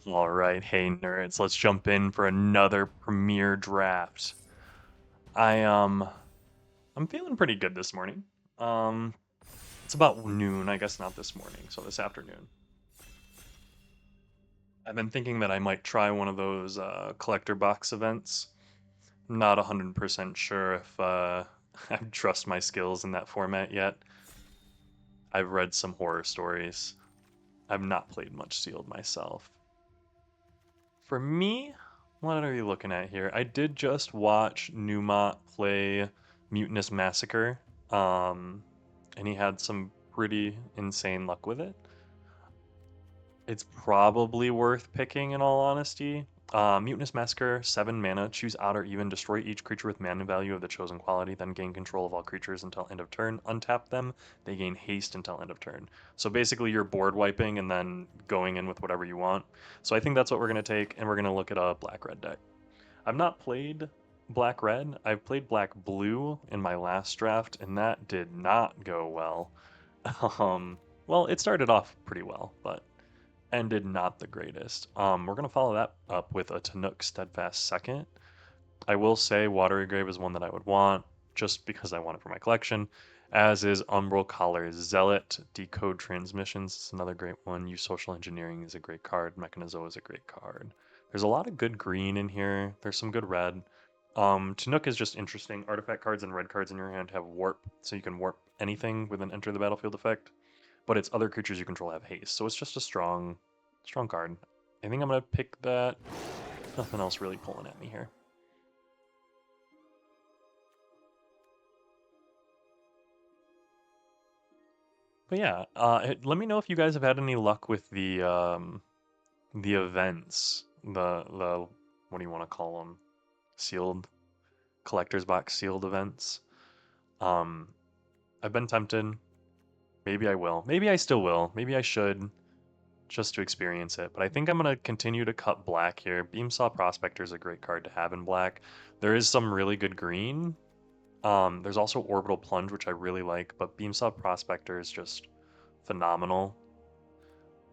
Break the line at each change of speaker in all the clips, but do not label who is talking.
All right, hey nerds, let's jump in for another premiere draft. I I'm feeling pretty good this morning. Um it's about noon, I guess not this morning, so this afternoon. I've been thinking that I might try one of those collector box events. I'm not 100% sure if I trust my skills in that format yet. I've read some horror stories. I've not played much sealed myself. For me, what are you looking at here? I did just watch Newmont play Mutinous Massacre, and he had some pretty insane luck with it. It's probably worth picking in all honesty. Mutinous Massacre, 7 mana, choose odd or even, destroy each creature with mana value of the chosen quality, then gain control of all creatures until end of turn. Untap them, they gain haste until end of turn. So basically you're board wiping and then going in with whatever you want. So I think that's what we're going to take, and we're going to look at a black-red deck. I've not played black-red. I've played black-blue in my last draft, and that did not go well. Um, well, it started off pretty well, but ended not the greatest. We're going to follow that up with a Tanook Steadfast second. I will say Watery Grave is one that I would want just because I want it for my collection, as is Umbral Collar Zealot. Decode Transmissions is another great one. Use Social Engineering is a great card. Mechanizo is a great card. There's a lot of good green in here. There's some good red. Tanook is just interesting. Artifact cards and red cards in your hand have warp, so you can warp anything with an enter the battlefield effect, but its other creatures you control have haste. So it's just a strong card. I think I'm gonna pick that. Nothing else really pulling at me here. But yeah, let me know if you guys have had any luck with the events, the what do you want to call them? Sealed collector's box sealed events. Um, I've been tempted. Maybe I will. Maybe I still will. Maybe I should, just to experience it. But I think I'm going to continue to cut black here. Beamsaw Prospector is a great card to have in black. There is some really good green. There's also Orbital Plunge, which I really like, but Beamsaw Prospector is just phenomenal.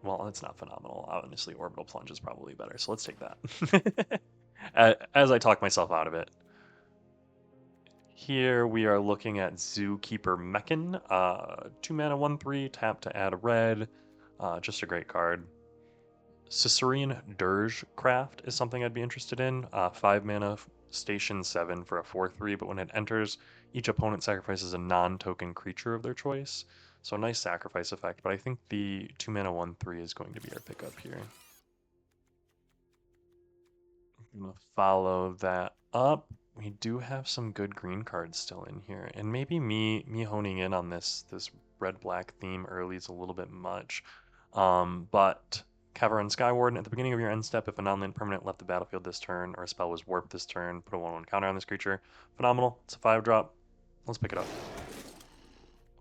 Well, it's not phenomenal. Honestly, Orbital Plunge is probably better, so let's take that. As I talk myself out of it. Here we are looking at Zookeeper Mechan. 2 mana, 1/3, tap to add a red. Just a great card. Cicerine Dirge Craft is something I'd be interested in. 5 mana, station 7 for a 4/3, but when it enters, each opponent sacrifices a non-token creature of their choice. So a nice sacrifice effect, but I think the 2 mana 1/3 is going to be our pickup here. I'm going to follow that up. We do have some good green cards still in here, and maybe me honing in on this red black theme early is a little bit much. But Cavern Skywarden, at the beginning of your end step, if a non-land permanent left the battlefield this turn or a spell was warped this turn, put a 1/1 counter on this creature. Phenomenal. It's a 5-drop. Let's pick it up.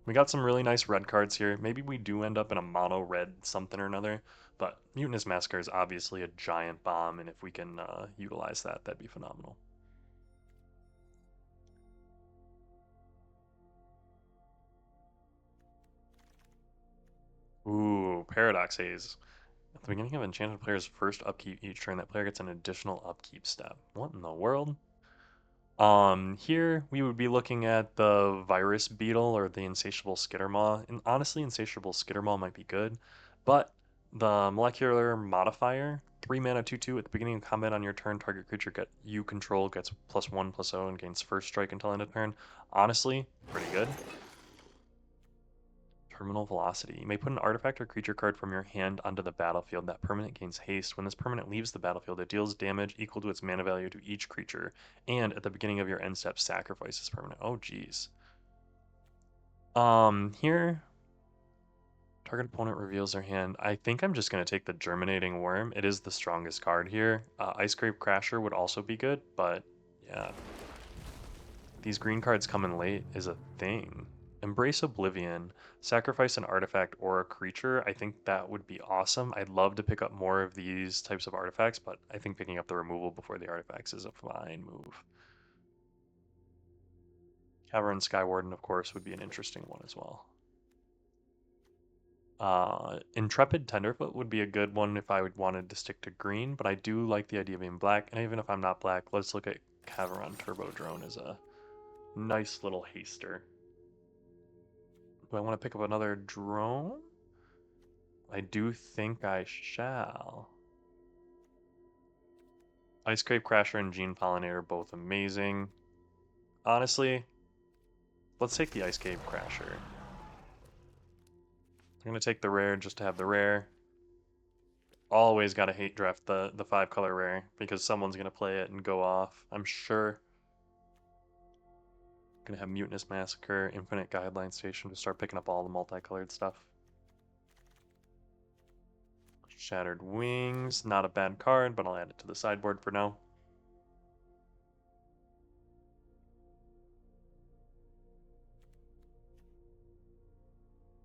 We got some really nice red cards here. Maybe we do end up in a mono red something or another, but Mutinous Massacre is obviously a giant bomb, and if we can utilize that, that'd be phenomenal. Ooh, Paradox Haze. At the beginning of enchanted player's first upkeep each turn, that player gets an additional upkeep step. What in the world? Here we would be looking at the Virus Beetle or the Insatiable Skittermaw. And honestly, Insatiable Skittermaw might be good, but the molecular modifier, 3 mana 2/2 at the beginning of combat on your turn, target creature you control gets +1/+0 and gains first strike until end of turn. Honestly, pretty good. Terminal Velocity. You may put an artifact or creature card from your hand onto the battlefield. That permanent gains haste. When this permanent leaves the battlefield, it deals damage equal to its mana value to each creature. And at the beginning of your end step, sacrifices permanent. Oh, geez. Here, target opponent reveals their hand. I think I'm just going to take the Germinating Worm. It is the strongest card here. Ice Grave Crasher would also be good, but yeah. These green cards coming late is a thing. Embrace Oblivion. Sacrifice an artifact or a creature. I think that would be awesome. I'd love to pick up more of these types of artifacts, but I think picking up the removal before the artifacts is a fine move. Cavern Skywarden, of course, would be an interesting one as well. Intrepid Tenderfoot would be a good one if I would wanted to stick to green, but I do like the idea of being black. And even if I'm not black, let's look at Caveron Turbo Drone as a nice little haster. Do I want to pick up another drone? I do think I shall. Ice Crave Crasher and Gene Pollinator are both amazing. Honestly, let's take the Ice Cave Crasher. I'm going to take the rare just to have the rare. Always got to hate draft the 5-color rare because someone's going to play it and go off, I'm sure. Going to have Mutinous Massacre, Infinite Guideline Station to start picking up all the multicolored stuff. Shattered Wings, not a bad card, but I'll add it to the sideboard for now.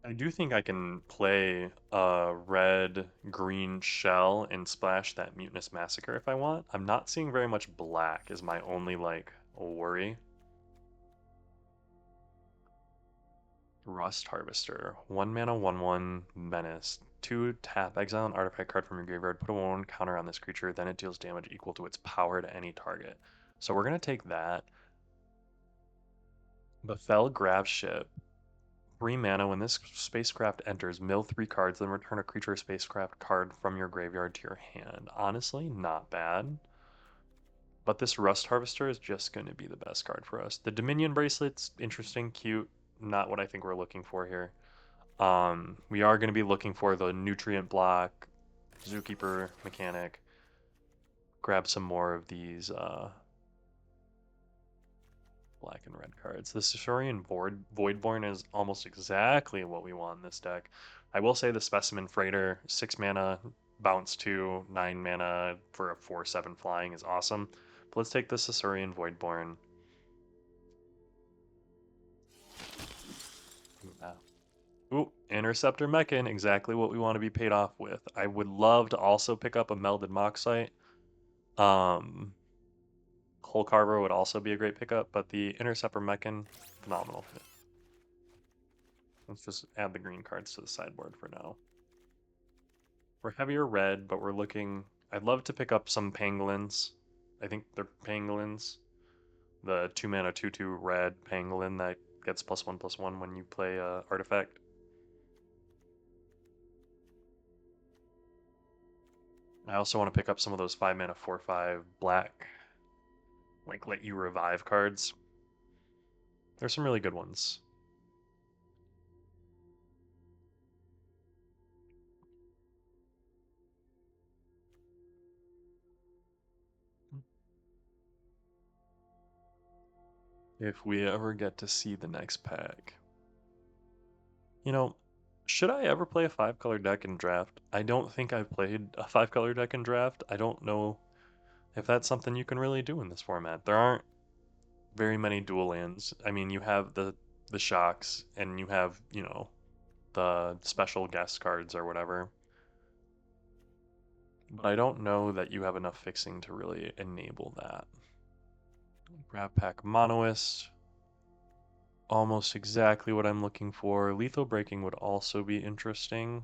I do think I can play a red-green shell and splash that Mutinous Massacre if I want. I'm not seeing very much black is my only, like, worry. Rust Harvester. 1 mana, 1/1, Menace. 2 tap, exile an artifact card from your graveyard, put a 1/1 counter on this creature, then it deals damage equal to its power to any target. So we're going to take that. Befell Graveship. 3 mana, when this spacecraft enters, mill 3 cards, then return a creature spacecraft card from your graveyard to your hand. Honestly, not bad. But this Rust Harvester is just going to be the best card for us. The Dominion Bracelet's interesting, cute, not what I think we're looking for here. We are going to be looking for the Nutrient Block, Zookeeper mechanic. Grab some more of these black and red cards. The Saurian Voidborn is almost exactly what we want in this deck. I will say the Specimen Freighter, 6 mana, bounce 2, 9 mana for a 4/7 flying is awesome. But let's take the Saurian Voidborn. Ooh, Interceptor Mechan, exactly what we want to be paid off with. I would love to also pick up a Melded Moxite. Hole Carver would also be a great pickup, but the Interceptor Mechan, phenomenal. Let's just add the green cards to the sideboard for now. We're heavier red, but we're looking... I'd love to pick up some Pangolins. I think they're Pangolins. The 2 mana 2/2 red Pangolin that gets +1/+1 when you play artifact. I also want to pick up some of those 5 mana 4/5 black, like let you revive cards. There's some really good ones. If we ever get to see the next pack. You know, should I ever play a 5-color deck in draft? I don't think I've played a 5-color deck in draft. I don't know if that's something you can really do in this format. There aren't very many dual lands. I mean, you have the shocks and you have, you know, the special guest cards or whatever. But I don't know that you have enough fixing to really enable that. Grab Pack Monoist. Almost exactly what I'm looking for. Lethal Breaking would also be interesting.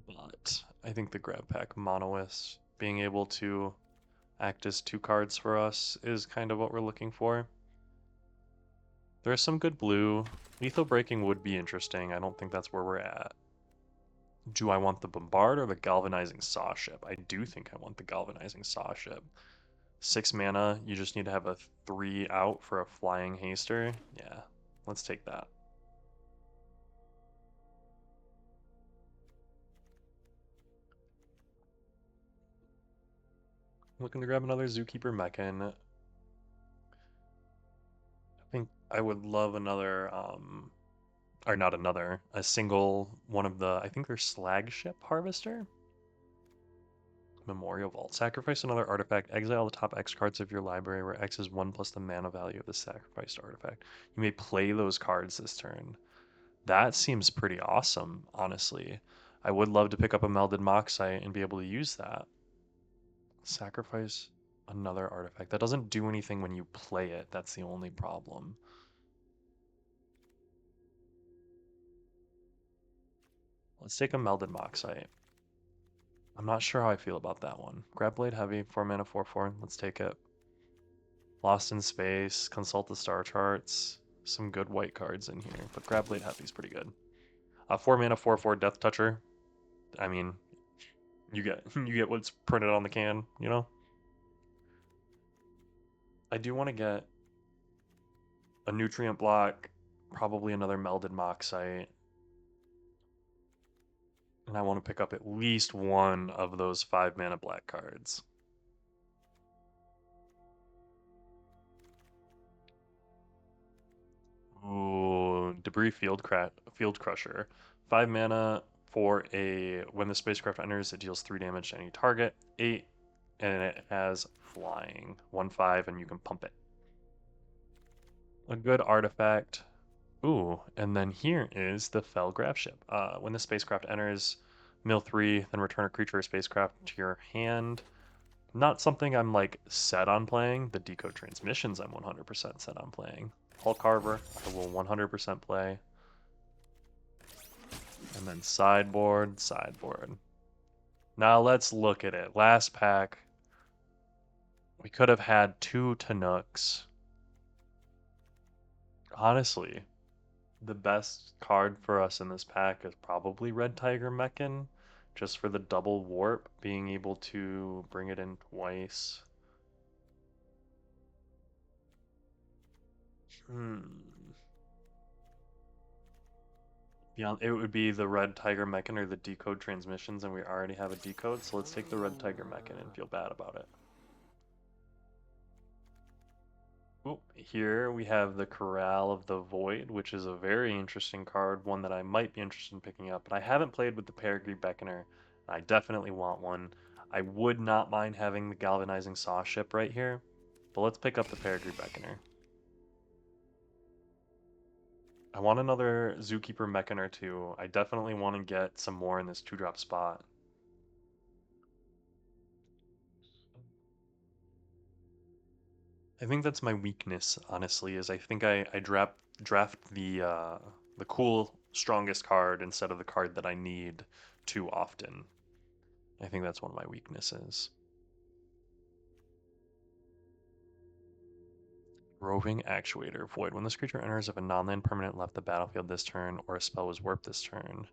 But I think the Grab Pack Monoist being able to act as 2 cards for us is kind of what we're looking for. There's some good blue. Lethal Breaking would be interesting. I don't think that's where we're at. Do I want the Bombard or the Galvanizing Saw Ship? I do think I want the Galvanizing Saw Ship. 6 mana, you just need to have a 3 out for a flying haster. Yeah, let's take that. Looking to grab another Zookeeper Mechan. I think I would love another, or not another, a single one of the, I think they're Slagship Harvester? Memorial Vault. Sacrifice another artifact. Exile the top X cards of your library, where X is 1 plus the mana value of the sacrificed artifact. You may play those cards this turn. That seems pretty awesome, honestly. I would love to pick up a Melded Moxite and be able to use that. Sacrifice another artifact. That doesn't do anything when you play it. That's the only problem. Let's take a Melded Moxite. I'm not sure how I feel about that one. Grab Blade Heavy, 4 mana, 4/4. Let's take it. Lost in Space, Consult the Star Charts. Some good white cards in here, but Grab Blade Heavy is pretty good. 4 mana, 4/4 Death Toucher. I mean, you get what's printed on the can, you know? I do want to get a Nutrient Block, probably another Melded Moxite. And I want to pick up at least one of those 5 mana black cards. Ooh, Debris Field Crusher. 5 mana for a when the spacecraft enters, it deals 3 damage to any target. 8, and it has flying. 1/5, and you can pump it. A good artifact. Ooh, and then here is the Fell Graph Ship. When the spacecraft enters, mill 3, then return a creature or spacecraft to your hand. Not something I'm like set on playing. The Decode Transmissions I'm 100% set on playing. Hull Carver, I will 100% play. And then sideboard. Now let's look at it. Last pack, we could have had 2 Tanooks. Honestly, the best card for us in this pack is probably Red Tiger Mechan, just for the double warp, being able to bring it in twice. Yeah, it would be the Red Tiger Mechan or the Decode Transmissions, and we already have a Decode, so let's take the Red Tiger Mechan and feel bad about it. Ooh, here we have the Corral of the Void, which is a very interesting card, one that I might be interested in picking up, but I haven't played with the Peregrine Beckoner. I definitely want one. I would not mind having the Galvanizing Saw Ship right here, but let's pick up the Peregrine Beckoner. I want another Zookeeper Mechan or two. I definitely want to get some more in this 2-drop spot. I think that's my weakness, honestly, is I think I draft the cool strongest card instead of the card that I need too often. I think that's one of my weaknesses. Roving Actuator. Void. When this creature enters, if a non-land permanent left the battlefield this turn or a spell was warped this turn,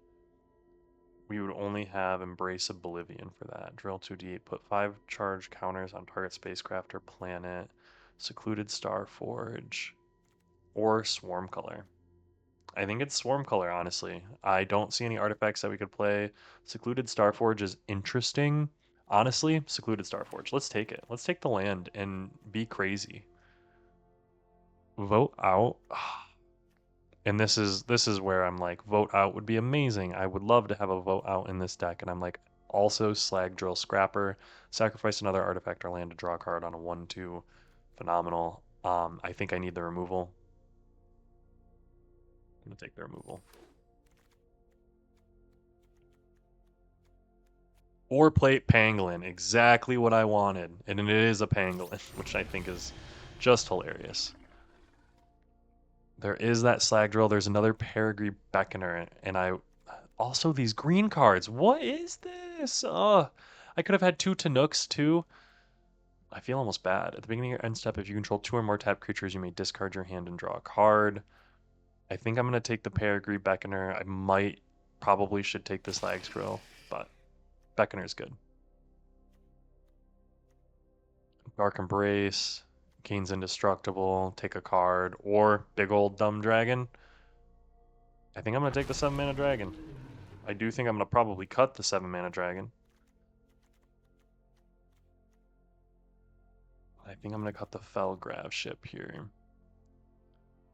we would only have Embrace Oblivion for that. Drill 2d8. Put 5 charge counters on target spacecraft or planet. Secluded Starforge. Or Swarm Color. I think it's Swarm Color, honestly. I don't see any artifacts that we could play. Secluded Starforge is interesting. Honestly, Secluded Starforge. Let's take it. Let's take the land and be crazy. Vote out. And this is where I'm like, vote out would be amazing. I would love to have a vote out in this deck. And I'm like, also Slag Drill Scrapper. Sacrifice another artifact or land to draw a card on a 1/2. Phenomenal. I think I need the removal. I'm gonna take the removal. Or plate Pangolin, exactly what I wanted. And it is a Pangolin, which I think is just hilarious. There is that Slag Drill. There's another Peregrine Beckoner, and I also these green cards. What is this? I could have had 2 Tanooks too. I feel almost bad. At the beginning of your end step, if you control 2 or more tapped creatures, you may discard your hand and draw a card. I think I'm gonna take the Peregrine Beckoner. I probably should take the Slag Drill, but Beckoner is good. Dark Embrace, Kane's Indestructible, take a card, or Big Old Dumb Dragon. I think I'm going to take the 7 mana dragon. I do think I'm going to probably cut the 7 mana dragon. I think I'm going to cut the Fell Graph Ship here.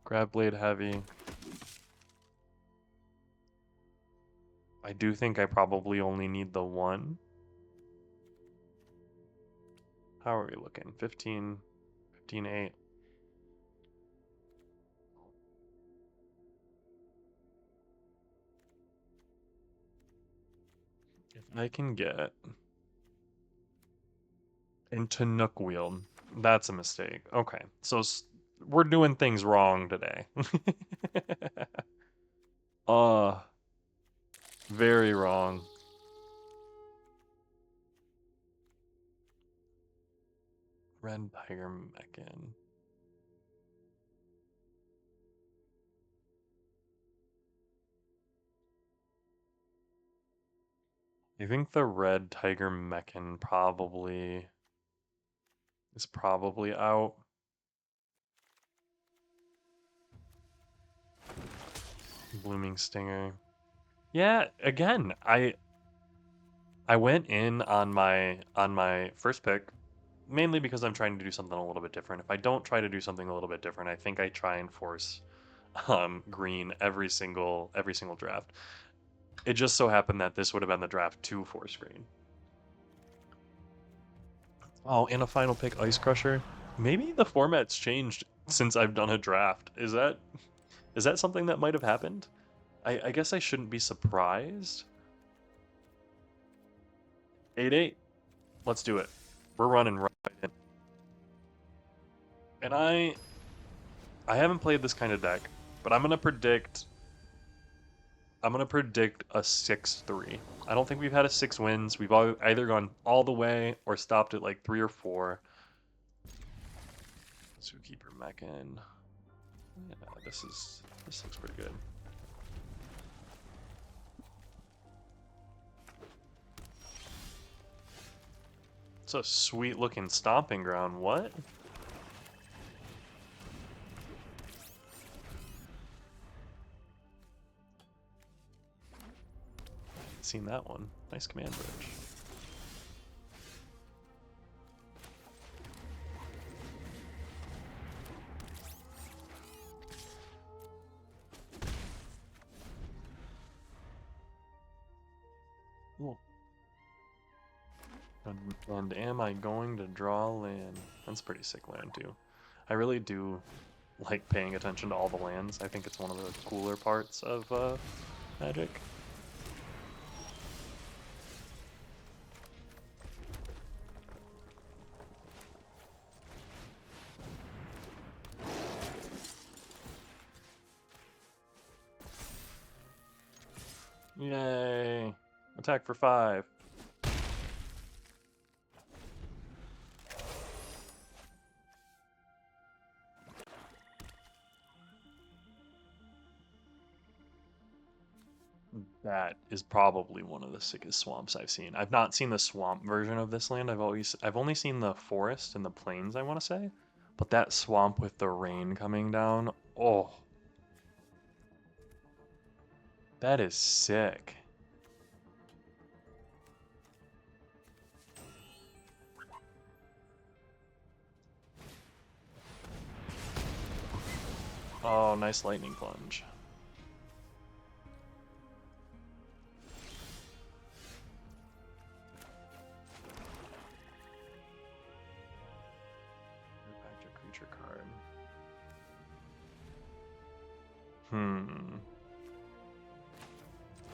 Grab Blade Heavy. I do think I probably only need the 1. How are we looking? 15, 8. If I can get into Nook Wield, that's a mistake. Okay, so we're doing things wrong today. uh, Very wrong. Red Tiger Meccan. I think the Red Tiger Meccan is probably out. Blooming Stinger. Yeah, again, I went in on my first pick mainly because I'm trying to do something a little bit different. If I don't try to do something a little bit different, I think I try and force green every single draft. It just so happened that this would have been the draft to force green. Oh, and a final pick Ice Crusher. Maybe the format's changed since I've done a draft. Is that something that might have happened? I guess I shouldn't be surprised. 8-8. Let's do it. We're running right in. And I haven't played this kind of deck, but I'm gonna predict a 6-3. I don't think we've had a 6 wins. We've either gone all the way or stopped at like 3 or 4. Zookeeper Meccan. Yeah, this looks pretty good. It's a sweet looking stomping ground. What? Seen that one. Nice command bridge. Cool. And am I going to draw land? That's pretty sick land too. I really do like paying attention to all the lands. I think it's one of the cooler parts of Magic. Yay! Attack for 5. That is probably one of the sickest swamps I've seen. I've not seen the swamp version of this land. I've only seen the forest and the plains, I want to say. But that swamp with the rain coming down, oh, that is sick. Oh, nice lightning plunge. Back to creature card.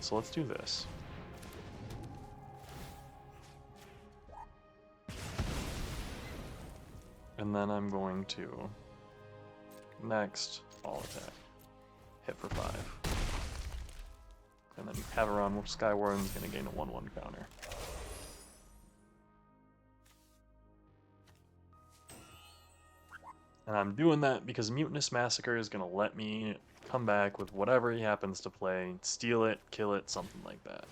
So let's do this. And then I'm going to next all attack. Hit for 5. And then Haveron Skywarden's gonna gain a 1/1 counter. And I'm doing that because Mutinous Massacre is gonna let me come back with whatever he happens to play, steal it, kill it, something like that.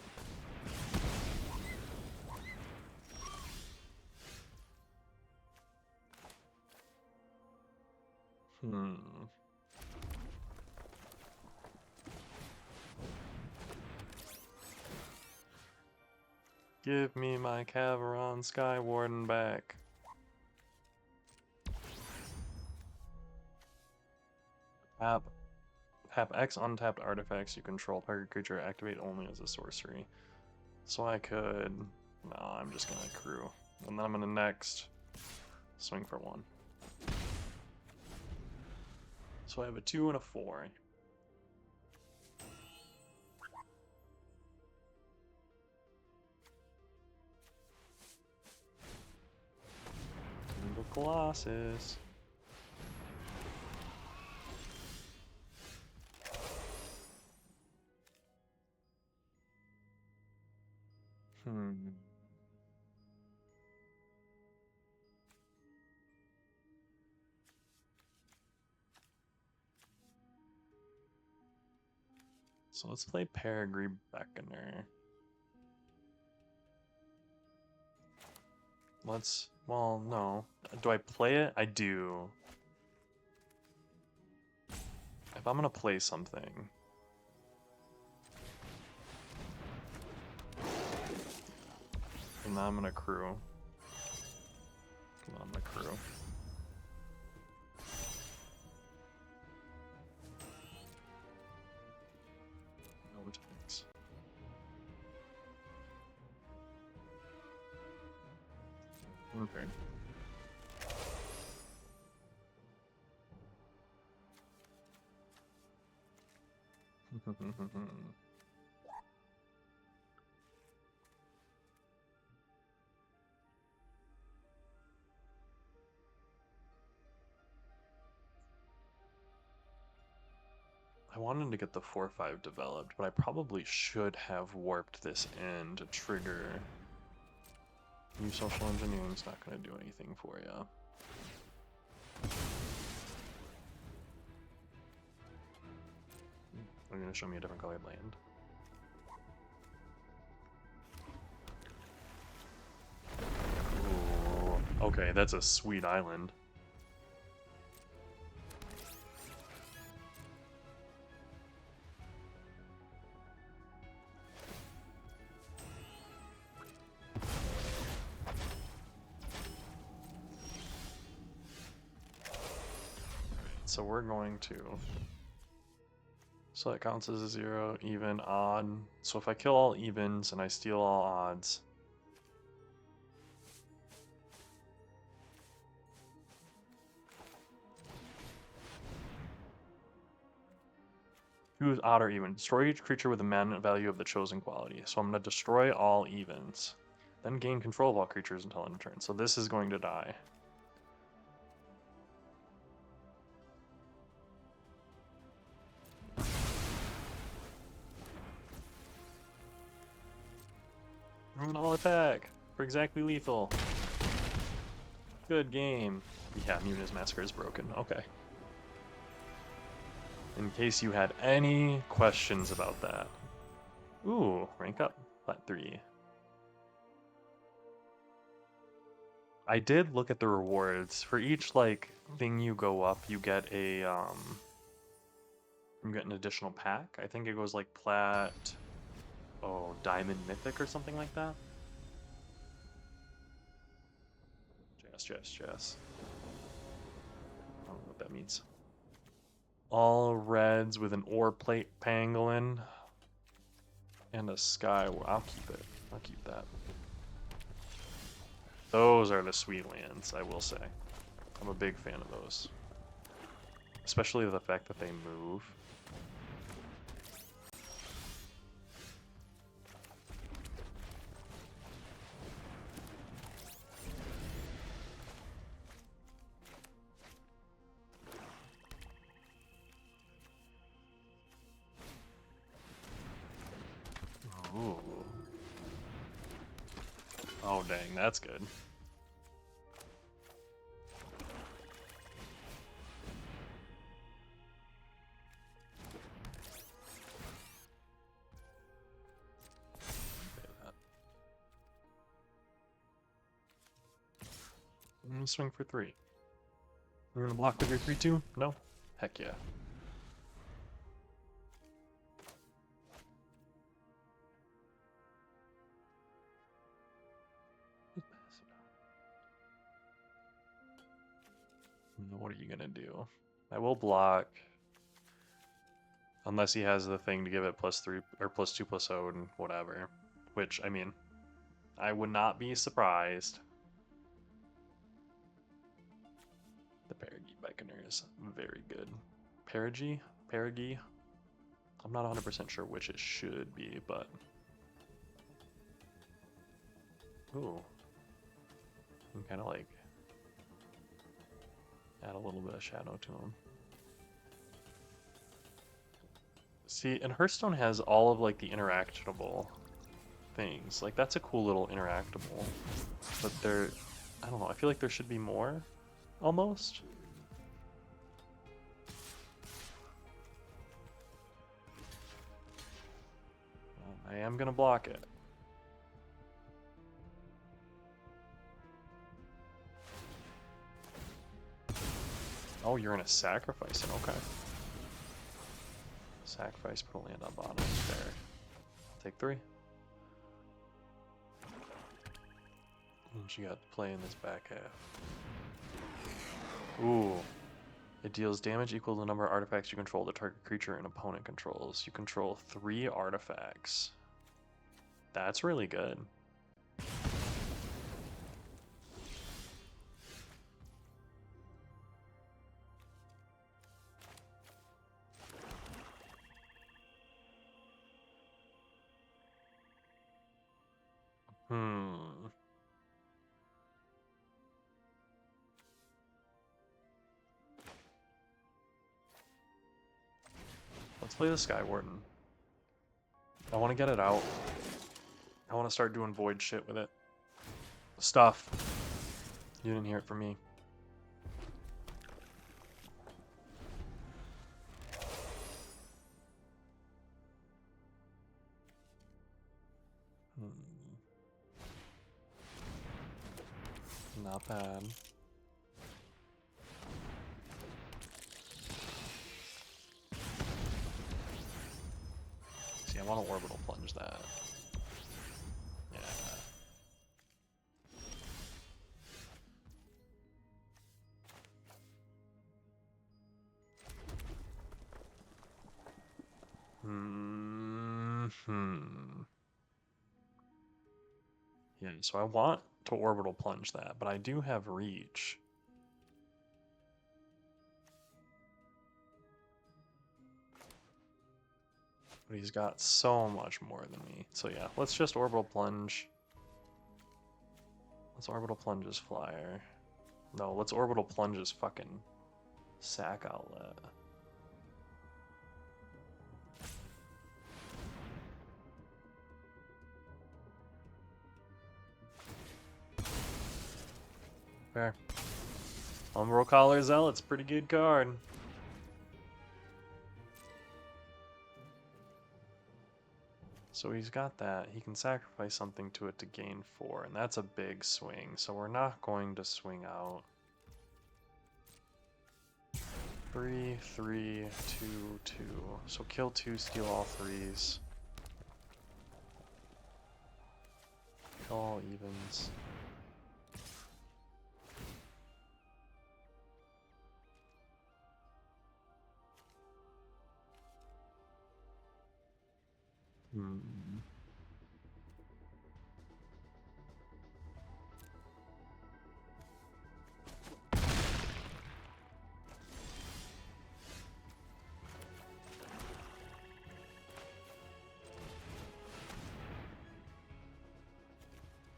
Give me my Haveron Skywarden back. Tap X untapped artifacts you control. Target creature activate only as a sorcery. So I could... No, I'm just gonna accrue. And then I'm gonna next swing for 1. So I have a 2 and a 4. King of Colossus. Hmm. So let's play Peregrine Beckoner. Well, no. Do I play it? I do. If I'm gonna play something. And now I'm gonna crew. I'm gonna crew. No attacks. Okay. I wanted to get the 4-5 developed, but I probably should have warped this in to trigger. New social engineering's not going to do anything for you. They're going to show me a different colored land. Ooh, okay, that's a sweet island. So we're going to. So that counts as a 0, even, odd. So if I kill all evens and I steal all odds. Choose odd or even. Destroy each creature with a mana value of the chosen quality. So I'm going to destroy all evens. Then gain control of all creatures until end of turn. So this is going to die. Run all attack for exactly lethal. Good game. Yeah, Munis Massacre is broken. Okay. In case you had any questions about that. Ooh, rank up. Flat 3. I did look at the rewards. For each, like, thing you go up, you get a, you get an additional pack. I think it goes, like, plat... Oh, Diamond Mythic or something like that? Yes. I don't know what that means. All reds with an ore plate pangolin. And a sky. I'll keep it. I'll keep that. Those are the sweet lands, I will say. I'm a big fan of those. Especially the fact that they move. Ooh. Oh, dang, that's good. I'm gonna swing for 3. You're gonna block with your 3-2? No? Heck yeah. What are you gonna do? I will block. Unless he has the thing to give it +3 or +2/+0 and whatever. Which, I mean, I would not be surprised. The Perigi Beckoner is very good. Perigi? I'm not 100% sure which it should be, but... Ooh. You can kind of like add a little bit of shadow to him. See, and Hearthstone has all of like the interactionable things. Like, that's a cool little interactable. But there, I don't know, I feel like there should be more, almost. Well, I am gonna block it. Oh, you're gonna sacrifice it, okay. Sacrifice, put a land on bottom, fair. I'll take 3. What you got to play in this back half? Ooh. It deals damage equal to the number of artifacts you control the target creature and opponent controls. You control 3 artifacts. That's really good. Let's play the Sky Warden. I want to get it out. I want to start doing void shit with it. Stuff. You didn't hear it from me. Not bad. See, I want to orbital plunge that. Yeah. Yeah, so I want to orbital plunge that, but I do have reach. But he's got so much more than me. So yeah, let's just orbital plunge. Let's orbital plunge his flyer. No, let's orbital plunge his fucking sack outlet. Fair. Umbral Collar Zealot's pretty good card. So he's got that. He can sacrifice something to it to gain 4, and that's a big swing. So we're not going to swing out. 3, 3, 2, 2. So kill 2, steal all 3s. Kill all evens.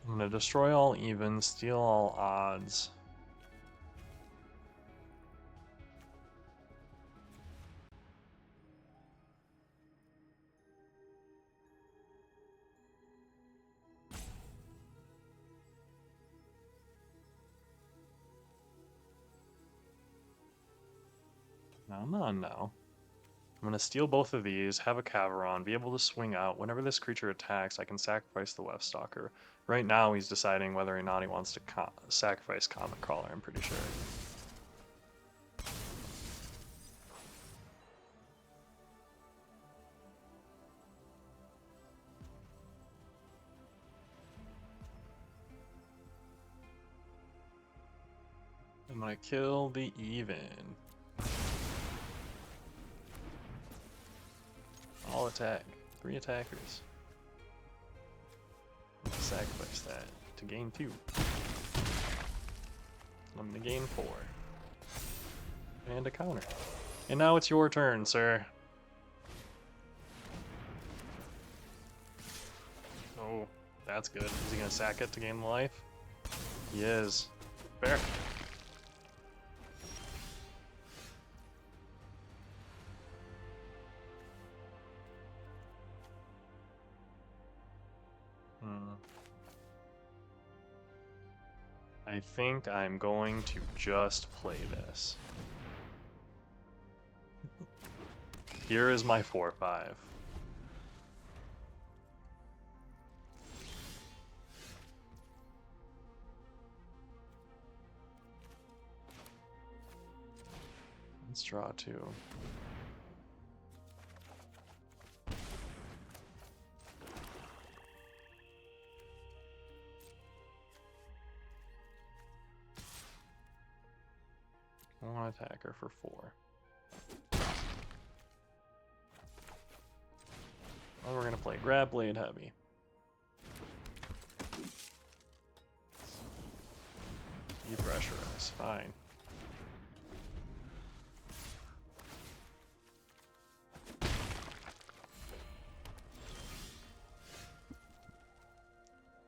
I'm gonna destroy all evens, steal all odds. Come on now. I'm gonna steal both of these, have a Caveron, be able to swing out. Whenever this creature attacks, I can sacrifice the Weftstalker. Right now, he's deciding whether or not he wants to sacrifice Comet Crawler, I'm pretty sure. I'm gonna kill the even. All attack. 3 attackers. I'm gonna sacrifice that to gain 2. I'm gonna gain 4. And a counter. And now it's your turn, sir. Oh, that's good. Is he gonna sack it to gain the life? He is. Fair. I think I'm going to just play this. Here is my 4/5. Let's draw 2. I want to attack her for 4. Well, we're going to play Grab Blade Heavy. Depressurize, fine.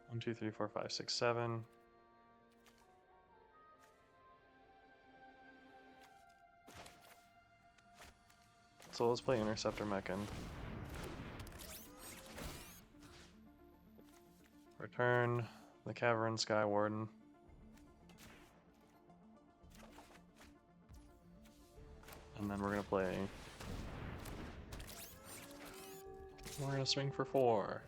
One, 2, 3, 4, 5, 6, 7. So let's play Interceptor Mechan. Return the Cavern Sky Warden. And then we're gonna play. We're gonna swing for 4.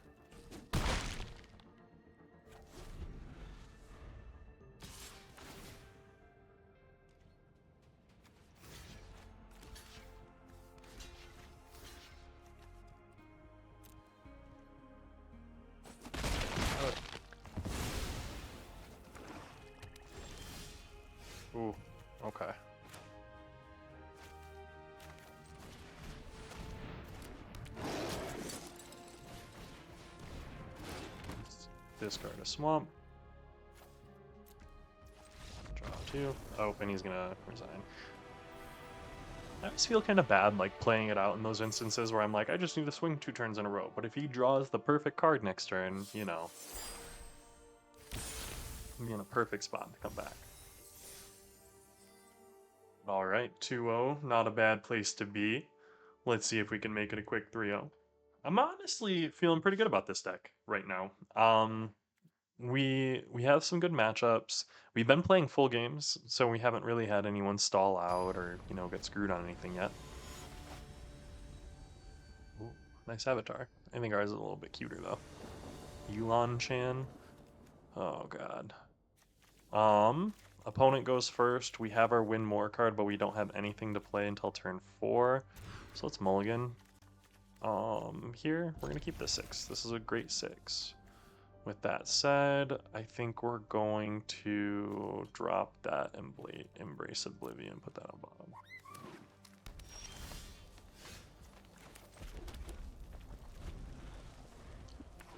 Ooh, okay. Discard a swamp. Draw 2. Oh, and he's gonna resign. I just feel kind of bad like playing it out in those instances where I'm like, I just need to swing 2 turns in a row. But if he draws the perfect card next turn, you know, I'm in a perfect spot to come back. Alright, 2-0, not a bad place to be. Let's see if we can make it a quick 3-0. I'm honestly feeling pretty good about this deck right now. We have some good matchups. We've been playing full games, so we haven't really had anyone stall out or, you know, get screwed on anything yet. Ooh, nice avatar. I think ours is a little bit cuter though. Yulan Chan. Oh god. Opponent goes first. We have our win more card, but we don't have anything to play until turn 4. So let's mulligan. Here, we're gonna keep the 6. This is a great 6. With that said, I think we're going to drop that Embrace Oblivion, put that on bottom.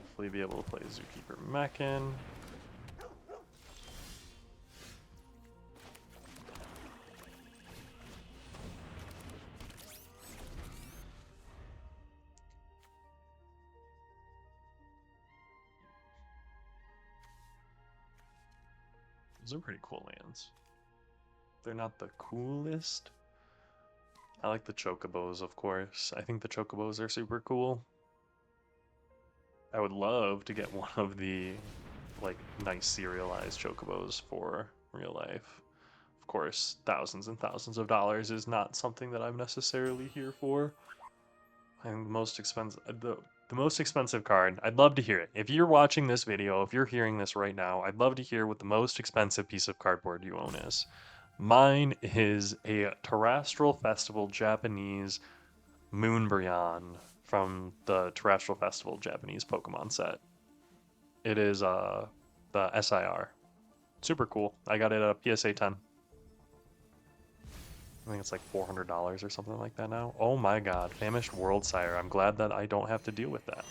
Hopefully be able to play Zookeeper Mechan. Those are pretty cool lands. They're not the coolest. I like the Chocobos, of course. I think the Chocobos are super cool. I would love to get one of the like nice serialized Chocobos for real life. Of course, thousands and thousands of dollars is not something that I'm necessarily here for. I think the most expensive card. I'd love to hear it. If you're watching this video, if you're hearing this right now, I'd love to hear what the most expensive piece of cardboard you own is. Mine is a Terrestrial Festival Japanese Moonbryon from the Terrestrial Festival Japanese Pokemon set. It is the SIR. Super cool. I got it at a PSA 10. I think it's like $400 or something like that now. Oh my god, Famished World Sire. I'm glad that I don't have to deal with that.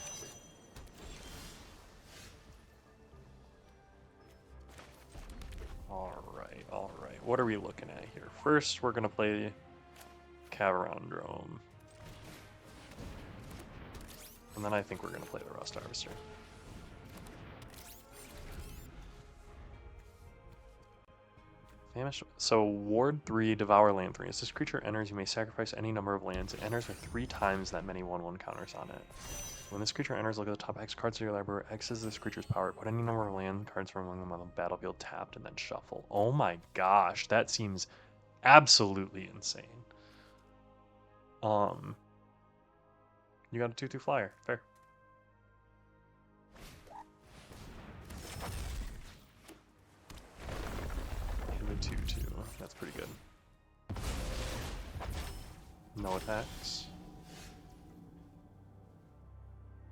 Alright. What are we looking at here? First, we're going to play Caverandrome. And then I think we're going to play the Rust Harvester. So Ward 3, Devour Land 3. As this creature enters, you may sacrifice any number of lands. It enters with 3 times that many 1/1 counters on it. When this creature enters, look at the top X cards of your library. X is this creature's power. Put any number of land cards from among them on the battlefield tapped and then shuffle. Oh my gosh, that seems absolutely insane. You got a 2/2 flyer. Fair. And a 2/2. That's pretty good. No attacks.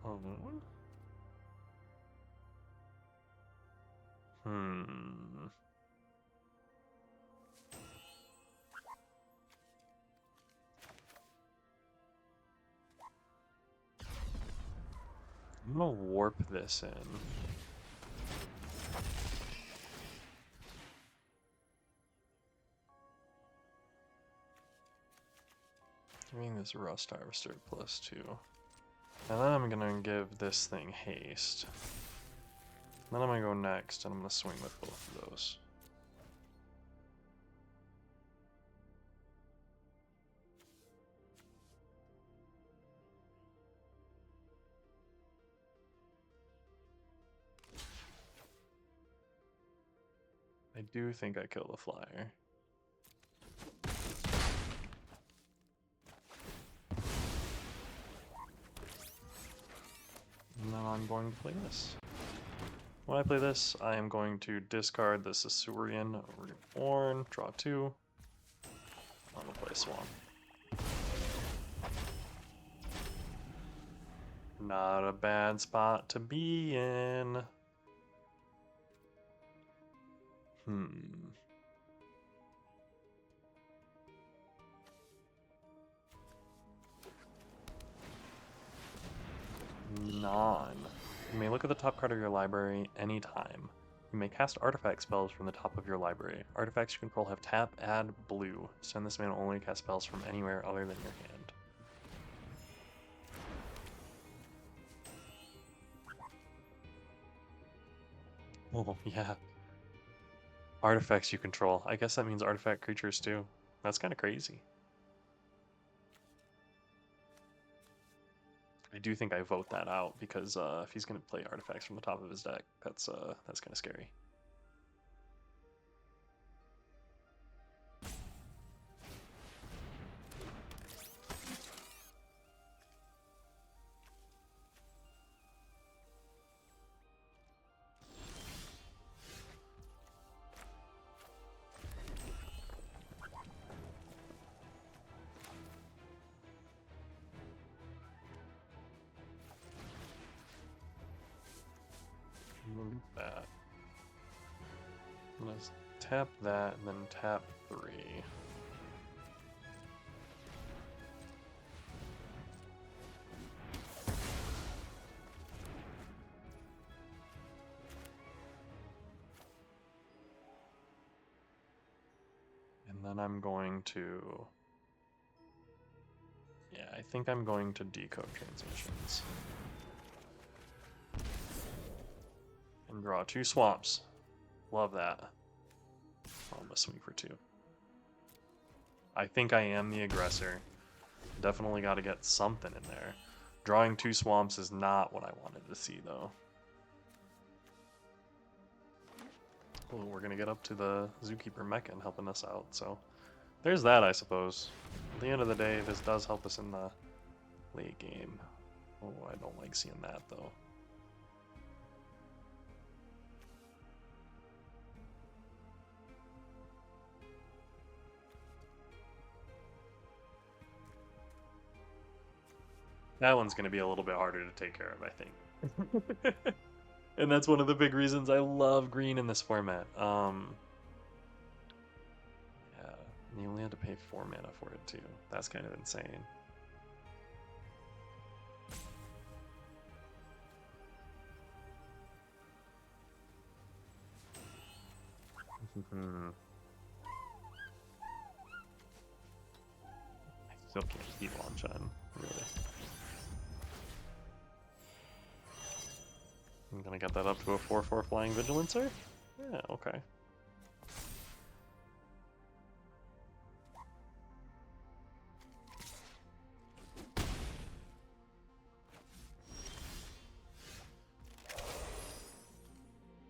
I'm gonna warp this in. Giving this Rust Harvester +2. And then I'm gonna give this thing haste. Then I'm gonna go next, and I'm gonna swing with both of those. I do think I kill the flyer. And then I'm going to play this. When I play this, I am going to discard the Sasurian Reborn, draw 2. I'm gonna play Swamp. Not a bad spot to be in. 9. You may look at the top card of your library anytime. You may cast artifact spells from the top of your library. Artifacts you control have tap, add, blue. Send this man only cast spells from anywhere other than your hand. Oh, yeah. Artifacts you control. I guess that means artifact creatures too. That's kind of crazy. I do think I vote that out because if he's going to play artifacts from the top of his deck, that's kind of scary. That. Let's tap that and then tap 3. And then I'm going to... Yeah, I think I'm going to decode transmissions. And draw 2 swamps. Love that. I'm gonna swing for 2. I think I am the aggressor. Definitely got to get something in there. Drawing 2 swamps is not what I wanted to see, though. Well, we're gonna get up to the Zookeeper Mechan helping us out, so there's that, I suppose. At the end of the day, this does help us in the late game. Oh, I don't like seeing that, though. That one's going to be a little bit harder to take care of, I think. And that's one of the big reasons I love green in this format. Yeah, you only had to pay 4 mana for it too. That's kind of insane. I still can't keep launch on, really. I'm gonna get that up to a 4/4 flying vigilancer? Yeah, okay.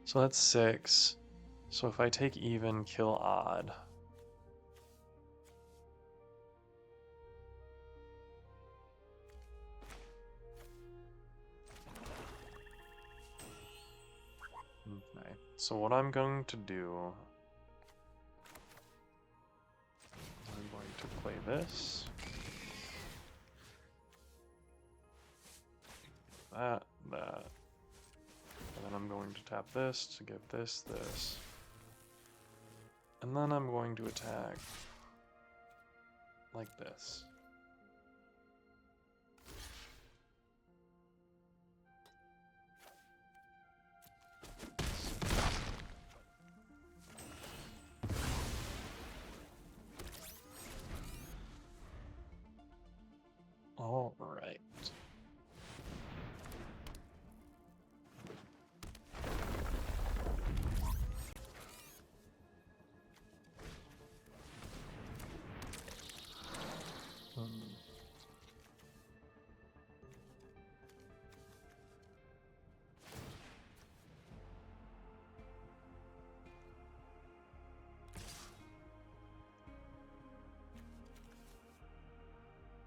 So that's 6. So if I take even, kill odd. Okay, so what I'm going to do, I'm going to play this. That. And then I'm going to tap this to give this. And then I'm going to attack like this. All right.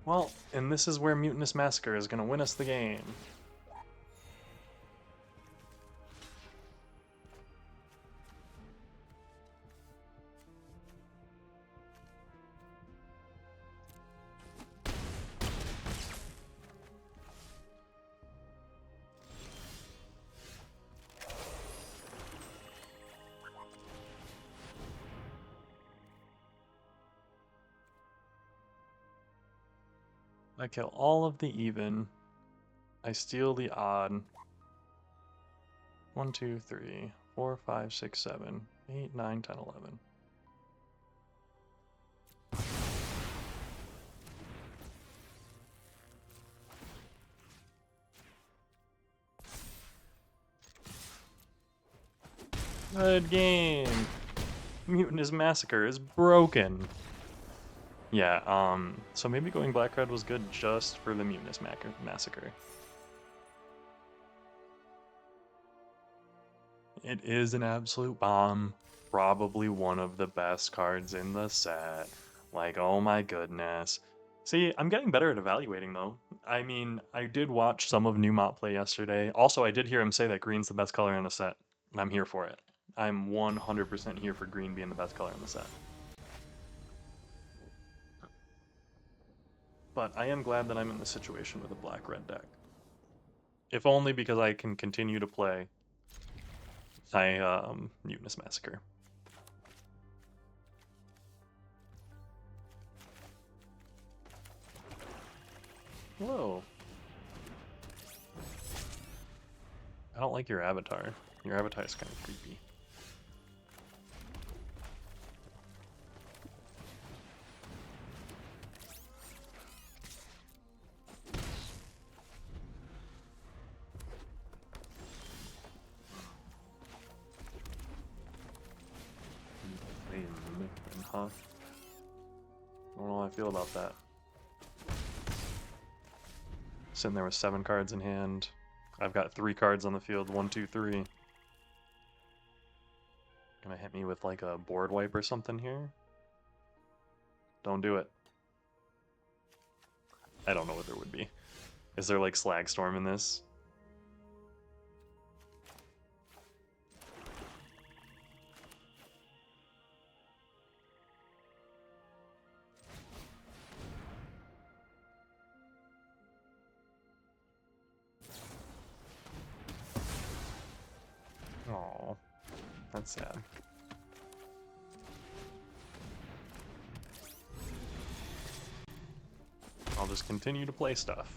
Well, and this is where Mutinous Massacre is going to win us the game. I kill all of the even. I steal the odd. 1, 2, 3, 4, 5, 6, 7, 8, 9, 10, 11. Good game. Mutinous Massacre is broken. Yeah, so maybe going black-red was good just for the Mutinous Massacre. It is an absolute bomb. Probably one of the best cards in the set. Like, oh my goodness. See, I'm getting better at evaluating, though. I mean, I did watch some of Newmont play yesterday. Also, I did hear him say that green's the best color in the set. And I'm here for it. I'm 100% here for green being the best color in the set. But I am glad that I'm in this situation with a black-red deck. If only because I can continue to play my Mutinous Massacre. Whoa. I don't like your avatar. Your avatar is kind of creepy. Huh? I don't know how I feel about that. Sitting there with 7 cards in hand. I've got 3 cards on the field. 1, 2, 3. Gonna hit me with like a board wipe or something here? Don't do it. I don't know what there would be. Is there like Slag Storm in this? Oh, that's sad. I'll just continue to play stuff.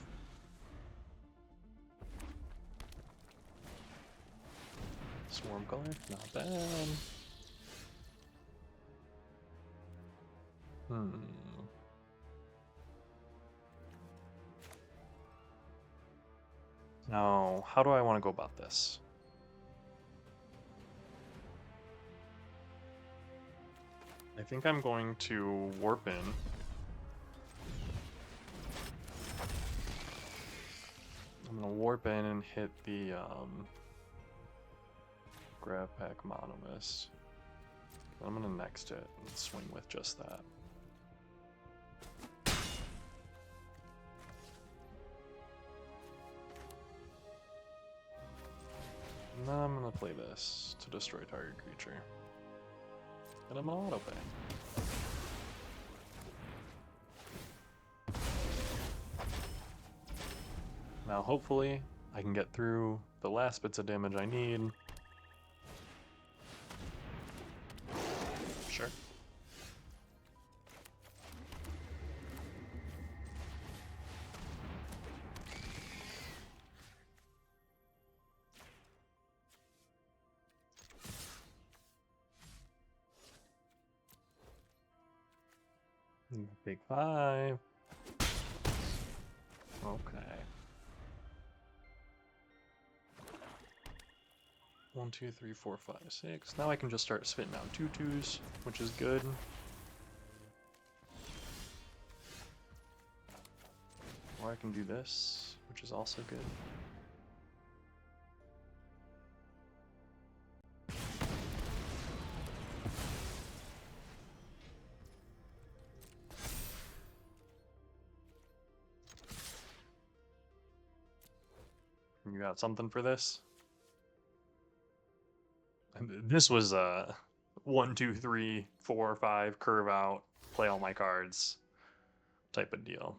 Swarm color, not bad. Now, how do I want to go about this? I think I'm going to warp in. I'm gonna warp in and hit the Grab pack Monomist. I'm gonna next it and swing with just that. Now I'm gonna play this to destroy target creature. And I'm gonna autopay. Now hopefully I can get through the last bits of damage I need. Sure. Big 5. Okay. 1, 2, 3, 4, 5, 6. Now I can just start spitting out 2/2s, which is good. Or I can do this, which is also good. You got something for this? This was 1, 2, 3, 4, 5, curve out, play all my cards type of deal.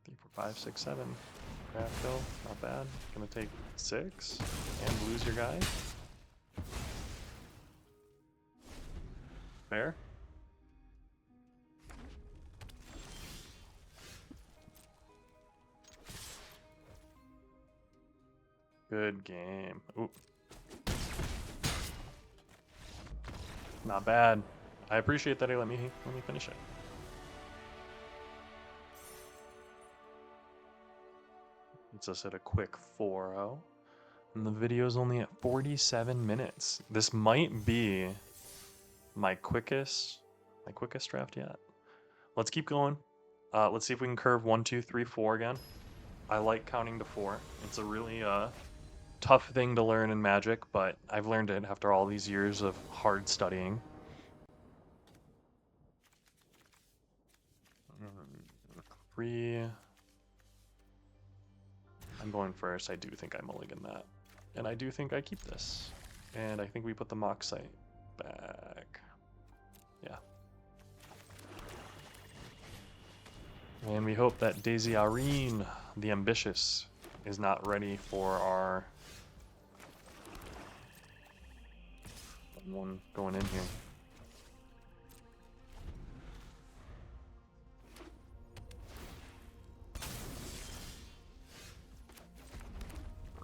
3, 4, 5, 6, 7. Grab kill, not bad. Gonna take 6 and lose your guy. Fair. Good game. Ooh. Not bad. I appreciate that he let me finish it. It's us at a quick 4-0. And the video's only at 47 minutes. This might be my quickest draft yet. Let's keep going. Let's see if we can curve 1, 2, 3, 4 again. I like counting to 4. It's a really tough thing to learn in Magic, but I've learned it after all these years of hard studying. 3. I'm going first. I do think I mulligan that. And I do think I keep this. And I think we put the Mock Site back. Yeah. And we hope that Daisy Arene, the Ambitious, is not ready for our one going in here.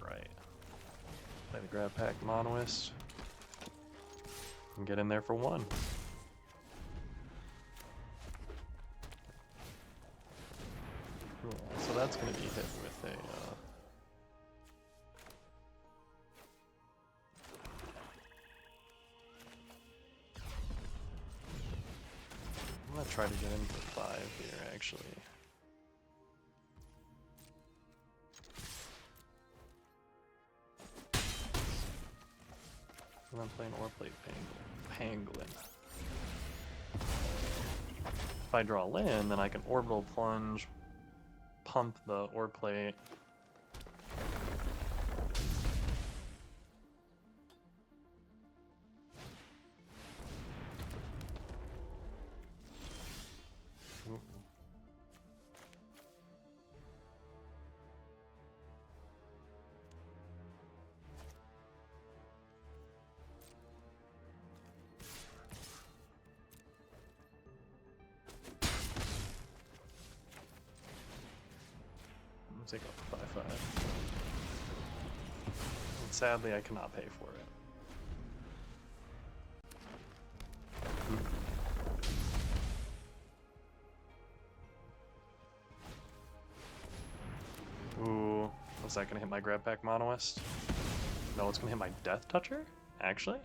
Right. Play the grab pack Monoist. And get in there for 1. Cool. So that's going to be hit with a... I'm going to try to get in for 5 here, actually. And I'm playing Oreplate Pangolin. If I draw land, then I can Orbital Plunge, pump the Oreplate. Take up 5/5. And sadly, I cannot pay for it. Ooh, was that gonna hit my grab pack Monoist? No, it's gonna hit my Death Toucher? Actually?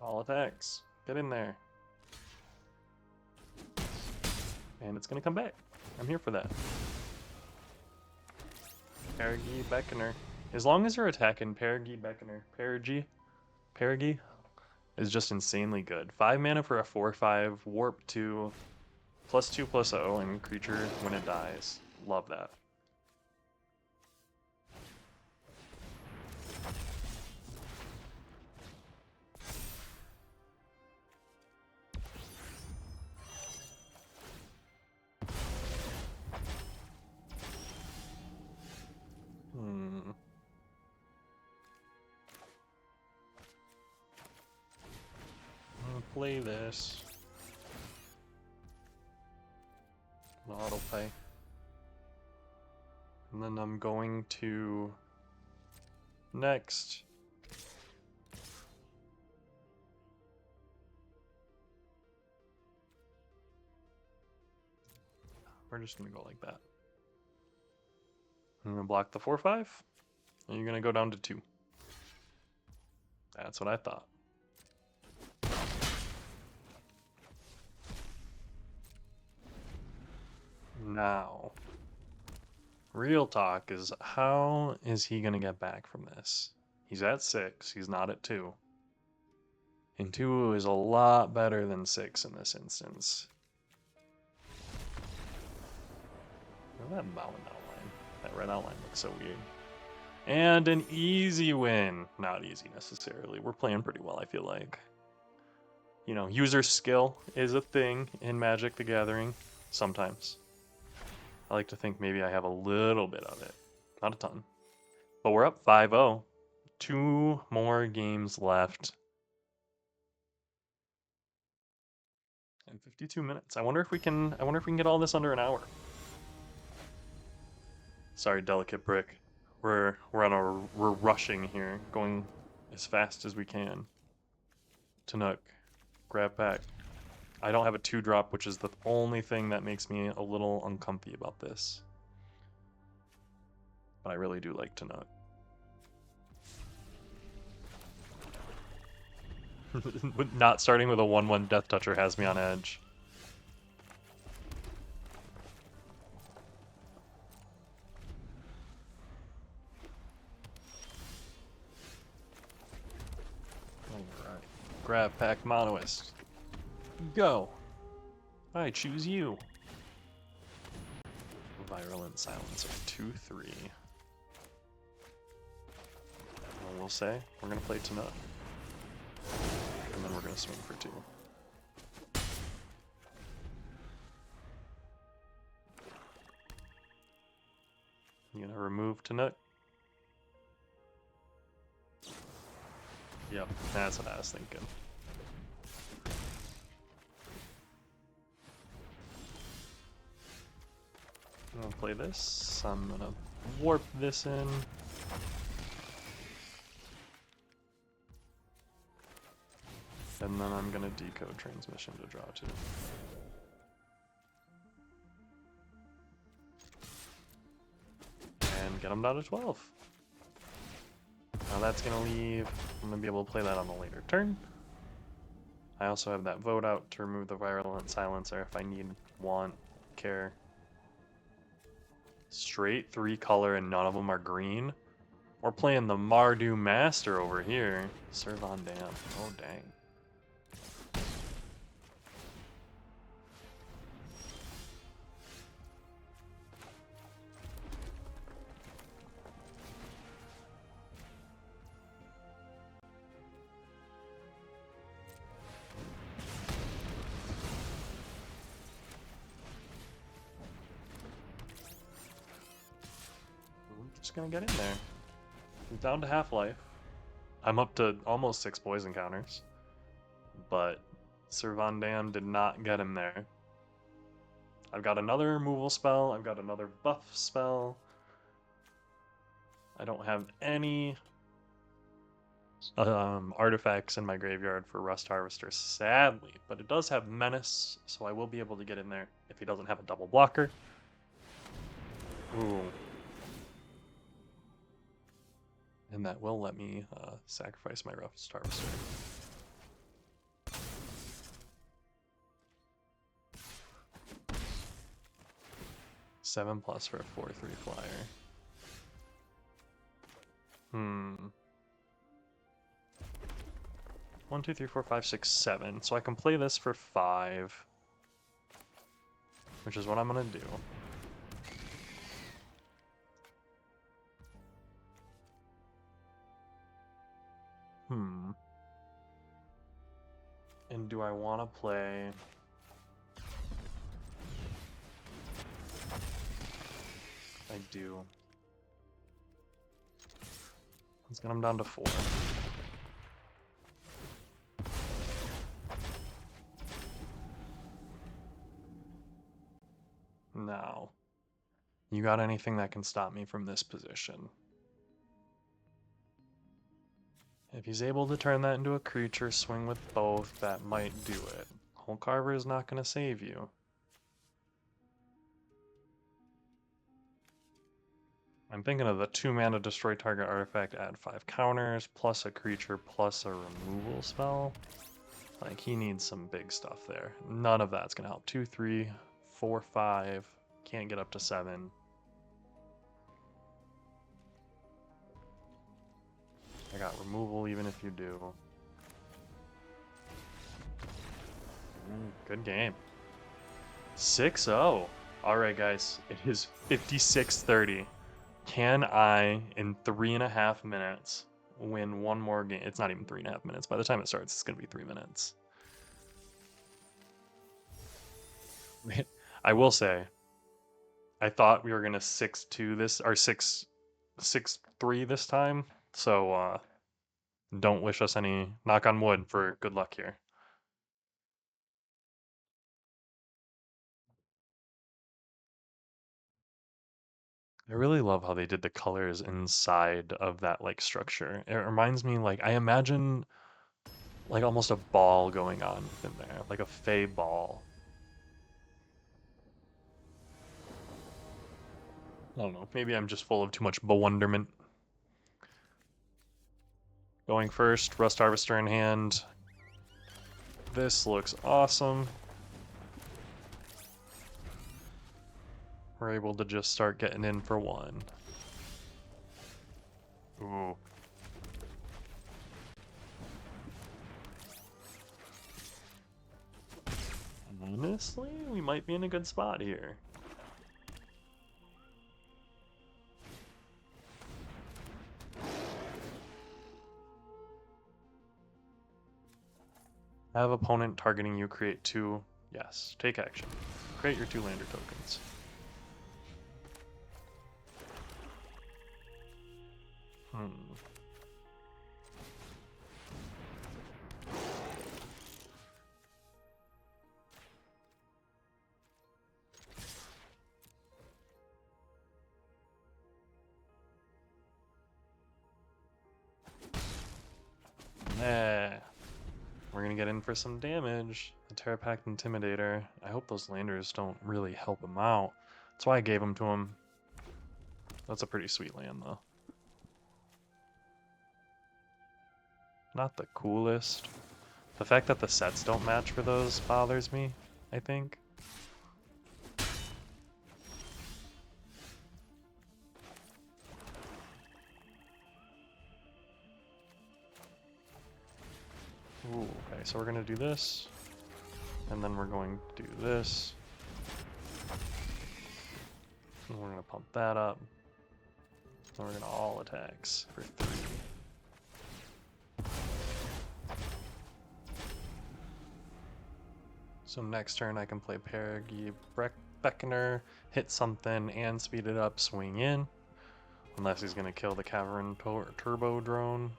All attacks. Get in there. And it's gonna come back. I'm here for that. Perigi, Beckoner. As long as you're attacking Perigi, Beckoner, Perigi is just insanely good. 5 mana for a 4/5, warp 2, +2/+0, and creature when it dies. Love that. Play this. Autoplay. And then I'm going to next. We're just gonna go like that. I'm gonna block the 4/5, and you're gonna go down to 2. That's what I thought. Now, real talk is, how is he going to get back from this? He's at 6, he's not at 2. And 2 is a lot better than 6 in this instance. Look at that bound outline. That red outline looks so weird. And an easy win. Not easy necessarily. We're playing pretty well, I feel like. You know, user skill is a thing in Magic the Gathering. Sometimes. I like to think maybe I have a little bit of it. Not a ton. But we're up 5-0. 2 more games left. And 52 minutes. I wonder if we can get all this under an hour. Sorry, Delicate Brick. We're rushing here, going as fast as we can. Tanook, grab back. I don't have a 2-drop, which is the only thing that makes me a little uncomfy about this. But I really do like Tanook. Not starting with a 1/1 Death Toucher has me on edge. Alright. Grab pack Monoist. Go! I choose you. Virulent Silencer 2/3. Well, we'll say we're gonna play Tanook. And then we're gonna swing for 2. You gonna remove Tanook? Yep, that's what I was thinking. I'm gonna play this. I'm gonna warp this in. And then I'm gonna decode transmission to draw 2. And get him down to 12. Now that's gonna leave. I'm gonna be able to play that on a later turn. I also have that vote out to remove the Virulent Silencer if I need, want, care. Straight 3 color and none of them are green. We're playing the Mardu Master over here. Servon Dam. Oh dang. Just gonna get in there. I'm down to half-life. I'm up to almost 6 poison counters. But Servon Dam did not get him there. I've got another removal spell. I've got another buff spell. I don't have any artifacts in my graveyard for Rust Harvester, sadly. But it does have Menace, so I will be able to get in there if he doesn't have a double blocker. Ooh. And that will let me sacrifice my Rust Harvester. 7+ for a 4/3 flyer. 1, 2, 3, 4, 5, 6, 7. So I can play this for 5, which is what I'm gonna do. And do I want to play? I do. Let's get him down to 4. Now, you got anything that can stop me from this position? If he's able to turn that into a creature, swing with both, that might do it. Hole Carver is not going to save you. I'm thinking of the 2-mana destroy target artifact, add 5 counters, plus a creature, plus a removal spell. Like, he needs some big stuff there. None of that's going to help. 2, 3, 4, 5. Can't get up to 7. I got removal even if you do. Good game. 6-0. Alright guys, it is 56-30. Can I, in 3.5 minutes, win one more game? It's not even 3.5 minutes. By the time it starts, it's going to be 3 minutes. I will say, I thought we were going to 6-2 this, or 6-3 this time. So, don't wish us any, knock on wood, for good luck here. I really love how they did the colors inside of that like structure. It reminds me, like, I imagine like almost a ball going on in there, like a fey ball. I don't know, maybe I'm just full of too much bewilderment. Going first, Rust Harvester in hand. This looks awesome. We're able to just start getting in for 1. Ooh. Honestly, we might be in a good spot here. Have opponent targeting you, create 2. Yes, take action. Create your 2 lander tokens. We're gonna get in for some damage. The Terrapact Intimidator. I hope those landers don't really help him out. That's why I gave them to him. That's a pretty sweet land, though. Not the coolest. The fact that the sets don't match for those bothers me, I think. Ooh, okay, so we're gonna do this. And then we're going to do this. And we're gonna pump that up. So we're gonna all attacks for 3. So next turn I can play Perigi Beckoner, hit something and speed it up, swing in. Unless he's gonna kill the Cavern Turbo Drone.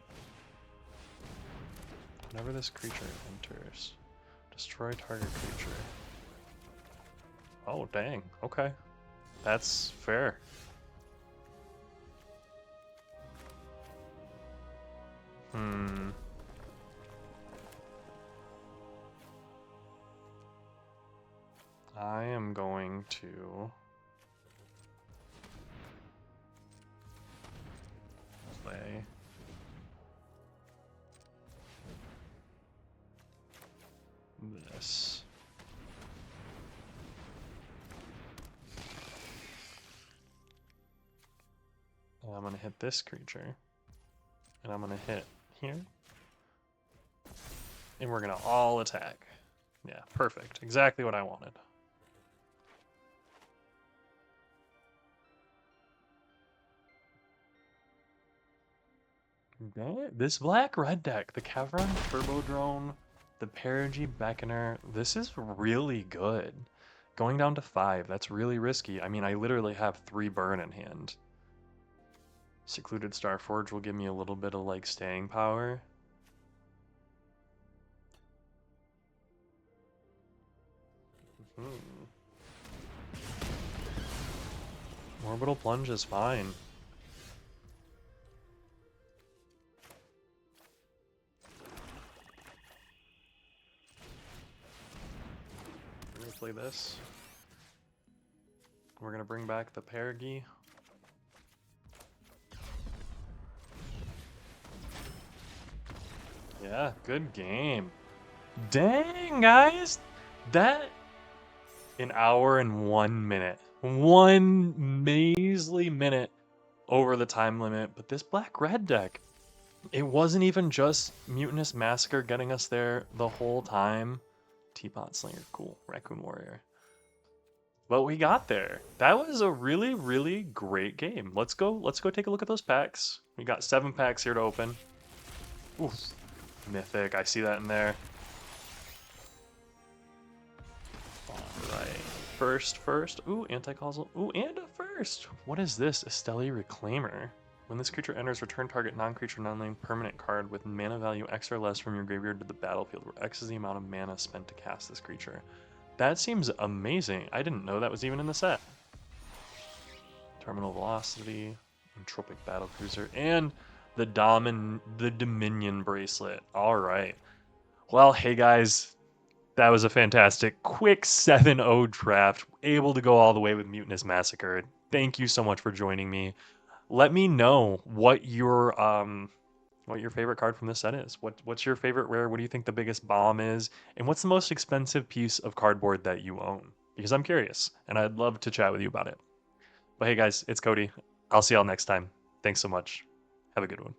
Whenever this creature enters, destroy target creature. Oh dang, okay. That's fair. I am going to play this. I'm going to hit this creature. And I'm going to hit here. And we're going to all attack. Yeah, perfect. Exactly what I wanted. This black-red deck, the Kevron Turbo Drone, the Perigi Beckoner, this is really good. Going down to 5, that's really risky. I mean, I literally have 3 burn in hand. Secluded Starforge will give me a little bit of, like, staying power. Orbital Plunge is fine. We're gonna play this. We're gonna bring back the Perigi. Yeah, good game. Dang, guys! That... An hour and 1 minute. 1 measly minute over the time limit. But this black-red deck, it wasn't even just Mutinous Massacre getting us there the whole time. Teapot Slinger, cool. Raccoon Warrior. But we got there. That was a really, really great game. Let's go take a look at those packs. We got 7 packs here to open. Oof. Mythic, I see that in there. Alright. First. Ooh, anti-causal. Ooh, and a first. What is this? Esteli Reclaimer. When this creature enters, return target non-creature, non-land permanent card with mana value X or less from your graveyard to the battlefield, where X is the amount of mana spent to cast this creature. That seems amazing. I didn't know that was even in the set. Terminal Velocity, Entropic Battlecruiser, and the Dominion Bracelet. Alright. Well, hey guys, that was a fantastic, quick 7-0 draft. Able to go all the way with Mutinous Massacre. Thank you so much for joining me. Let me know what your favorite card from this set is. What's your favorite rare? What do you think the biggest bomb is? And what's the most expensive piece of cardboard that you own? Because I'm curious, and I'd love to chat with you about it. But hey guys, it's Cody. I'll see y'all next time. Thanks so much. Have a good one.